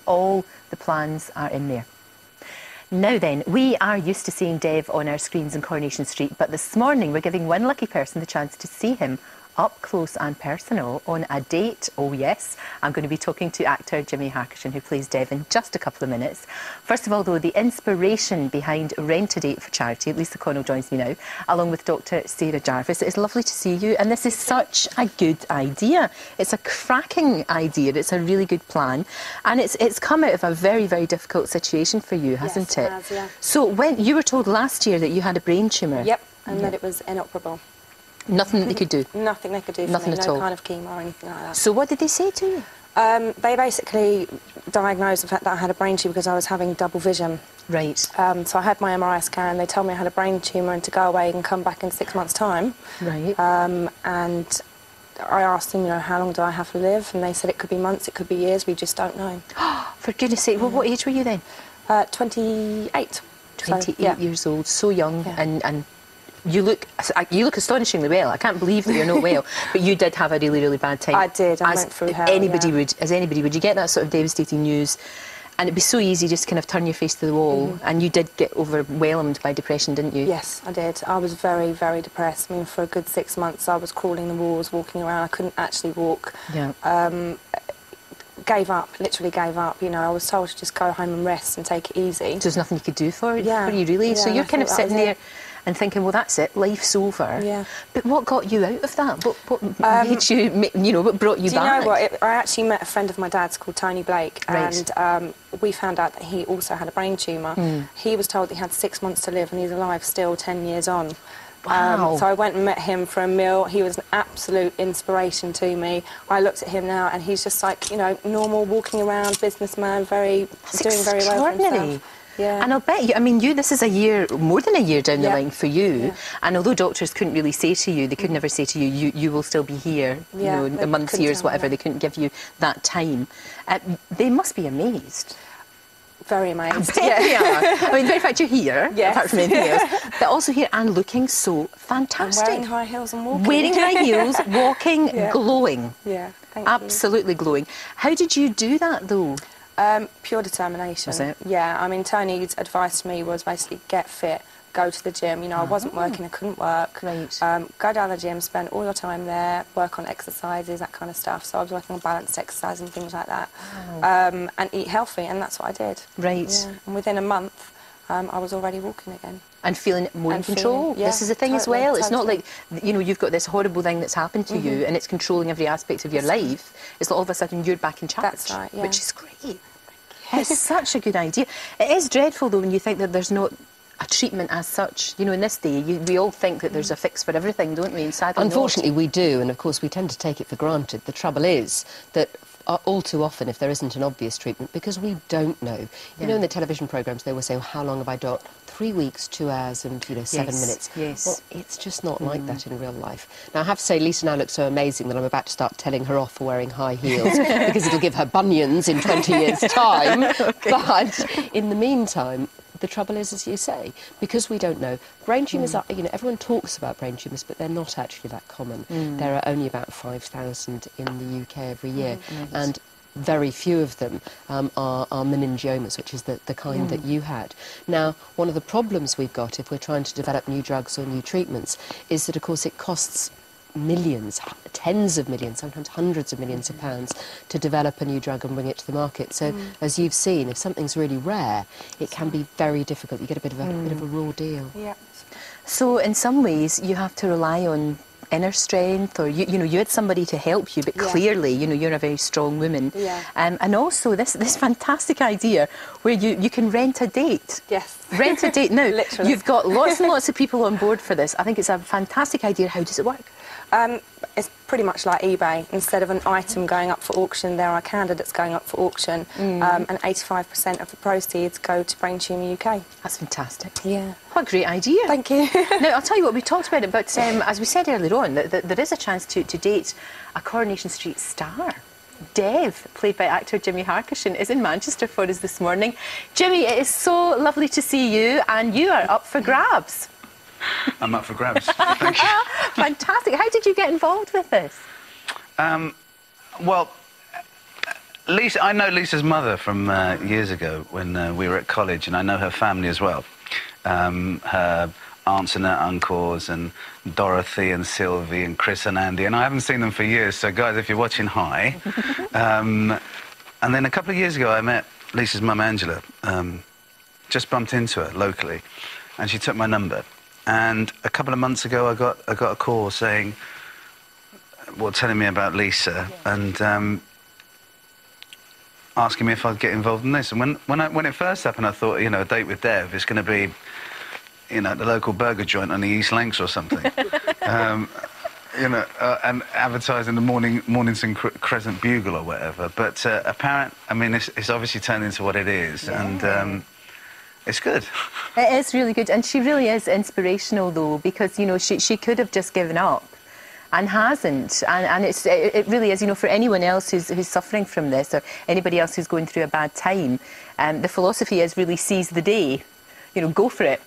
All the plans are in there. Now then, we are used to seeing Dev on our screens in Coronation Street, but this morning we're giving one lucky person the chance to see him up close and personal on a date. Oh yes, I'm going to be talking to actor Jimmi Harkishin, who plays Dev, in just a couple of minutes. First of all though, the inspiration behind Rent a Date for Charity, Lisa Connell joins me now, along with Dr Sarah Jarvis. It's lovely to see you, and this is such a good idea. It's a cracking idea, it's a really good plan, and it's come out of a very, very difficult situation for you, hasn't it? Yes, it has, yeah. So when you were told last year that you had a brain tumour. Yep, and that it was inoperable. Nothing that they could do? Nothing they could do for Nothing me, at no all. kind of chemo or anything like that. So what did they say to you? They basically diagnosed the fact that I had a brain tumour because I was having double vision. Right. So I had my MRI scan, they told me I had a brain tumour and to go away and come back in 6 months' time. Right. And I asked them, you know, how long do I have to live? And they said it could be months, it could be years, we just don't know. For goodness sake, well, what age were you then? 28. 28 yeah. years old, so young, Yeah. and you look astonishingly well. I can't believe that you're not well, but you did have a really, really bad time. I did, I went through hell, yeah. As anybody would. You get that sort of devastating news, and it'd be so easy just to kind of turn your face to the wall, and you did get overwhelmed by depression, didn't you? Yes, I did. I was very, very depressed. I mean, for a good 6 months I was crawling the walls, walking around. I couldn't actually walk. Yeah. Gave up, literally gave up. You know, I was told to just go home and rest and take it easy. So there's nothing you could do for you, really? Yeah, So you're kind of I thought that sitting was there it. and thinking, well, that's it, life's over. Yeah. But what got you out of that? What made you, you know, what brought you back? Do you know what? I actually met a friend of my dad's called Tony Blake, Right. and we found out that he also had a brain tumour. He was told he had 6 months to live, and he's alive still 10 years on. Wow. So I went and met him for a meal. He was an absolute inspiration to me. I looked at him now, and he's just like, you know, normal, walking around, businessman, doing very well for himself. Yeah. And I'll bet you, I mean, this is a year, more than a year down the Yeah. line for you. Yeah. And although doctors couldn't really say to you, they could never say to you, you will still be here, Yeah, you know, they a month, couldn't years, tell me whatever. that. They couldn't give you that time. They must be amazed. Very amazed. Yeah. I mean, in fact, you're here, Yes. apart from anything else, but also here and looking so fantastic. Wearing high heels and walking. Wearing high heels, walking, Yeah. glowing. Yeah, thank Absolutely glowing. How did you do that, though? you. Pure determination. Was it? Yeah, I mean, Tony's advice to me was basically get fit, go to the gym. You know, I wasn't working, I couldn't work. Right. Go down the gym, spend all your time there, work on exercises, that kind of stuff. So I was working on balanced exercise and things like that. Wow. And eat healthy, and that's what I did. Right. Yeah. And within a month, I was already walking again. And feeling more in And control. feeling- yeah, This is the thing as totally, well. It's not totally. like, you know, you've got this horrible thing that's happened to you and it's controlling every aspect of your life. It's like all of a sudden you're back in charge. That's right, yeah. Which is great. It's such a good idea. It is dreadful, though, when you think that there's not a treatment as such. You know, in this day, we all think that there's a fix for everything, don't we? And sadly, unfortunately, we do, and of course we tend to take it for granted. The trouble is that all too often, if there isn't an obvious treatment, because we don't know. You know, in the television programmes, they will say, well, how long have I got? 3 weeks, 2 hours and, you know, 7 minutes. Yes. Well, it's just not like that in real life. Now, I have to say, Lisa now looks so amazing that I'm about to start telling her off for wearing high heels because it'll give her bunions in 20 years' time. Okay. But in the meantime, the trouble is, as you say, because we don't know, brain tumours are, you know, everyone talks about brain tumours, but they're not actually that common. There are only about 5,000 in the UK every year, and very few of them are meningiomas, which is the kind that you had. Now, one of the problems we've got if we're trying to develop new drugs or new treatments is that, of course, it costs millions, tens of millions, sometimes hundreds of millions of pounds to develop a new drug and bring it to the market. So, as you've seen, if something's really rare, it can be very difficult. You get a bit of a raw deal. Yeah. So, in some ways, you have to rely on inner strength, or you know, you had somebody to help you, but clearly, you know, you're a very strong woman. Yeah. And also this fantastic idea where you can rent a date. Yes. Rent a date. Now, Literally. you've got lots and lots of people on board for this. I think it's a fantastic idea. How does it work? It's pretty much like eBay. Instead of an item going up for auction, there are candidates going up for auction, and 85% of the proceeds go to Brain Tumour UK. That's fantastic. Yeah. What a great idea. Thank you. Now, I'll tell you what, we talked about it, but as we said earlier on, that there is a chance to date a Coronation Street star. Dev, played by actor Jimmi Harkishin, is in Manchester for us this morning. Jimmi, it is so lovely to see you, and you are up for grabs. I'm up for grabs. Thank you. Fantastic. How did you get involved with this? Well, Lisa, I know Lisa's mother from years ago when we were at college, and I know her family as well. Her aunts and her uncles, and Dorothy and Sylvie and Chris and Andy, and I haven't seen them for years, so guys, if you're watching, hi. And then a couple of years ago I met Lisa's mum, Angela. Just bumped into her locally, and she took my number. And a couple of months ago I got a call saying, well, telling me about Lisa, and asking me if I'd get involved in this. And when it first happened, I thought, you know, a date with Dev is going to be, you know, the local burger joint on the East Lancs or something. You know, and advertising the Mornington Crescent Bugle or whatever. But I mean, it's obviously turned into what it is, and it's good. It is really good, and she really is inspirational, though, because, you know, she could have just given up, and hasn't, and it really is, you know, for anyone else who's suffering from this, or anybody else who's going through a bad time, the philosophy is really seize the day, you know, go for it.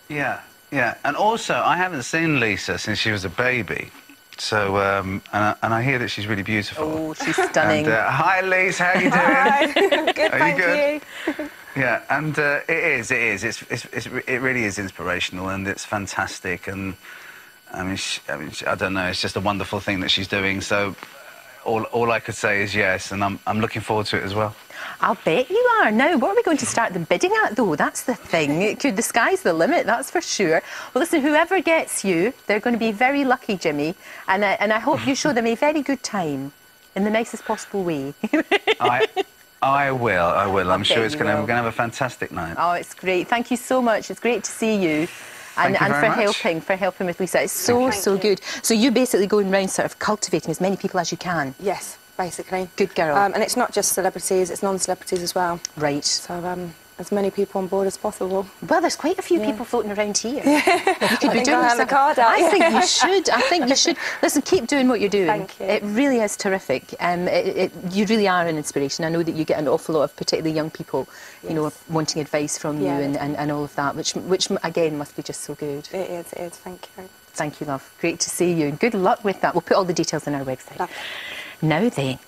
Yeah, yeah, and also I haven't seen Lisa since she was a baby, so and I hear that she's really beautiful. Oh, she's stunning. And, hi, Lisa, how you doing? Hi. Good, Are thank you good? you. Yeah, and it really is inspirational, and it's fantastic, and I mean, I don't know, it's just a wonderful thing that she's doing. So all I could say is yes, and I'm looking forward to it as well. I'll bet you are. Now, what are we going to start the bidding at, though? That's the thing. The sky's the limit, that's for sure. Well, listen, whoever gets you, they're going to be very lucky, Jimmy, and I hope you show them a very good time in the nicest possible way. I will. I'm sure we're going to have a fantastic night. Oh, it's great. Thank you so much. It's great to see you. And for helping with Lisa. It's so good. So you're basically going round sort of cultivating as many people as you can. Yes, basically. Good girl. And it's not just celebrities, it's non-celebrities as well. Right. So as many people on board as possible. Well, there's quite a few people floating around here. Yeah. You could be doing the card out. I think you should. I think you should. Listen, keep doing what you're doing. Thank you. It really is terrific. You really are an inspiration. I know that you get an awful lot of particularly young people, you know, wanting advice from you and all of that, which again must be just so good. It is. Thank you. Thank you, love. Great to see you. And good luck with that. We'll put all the details on our website. Lovely. Now then.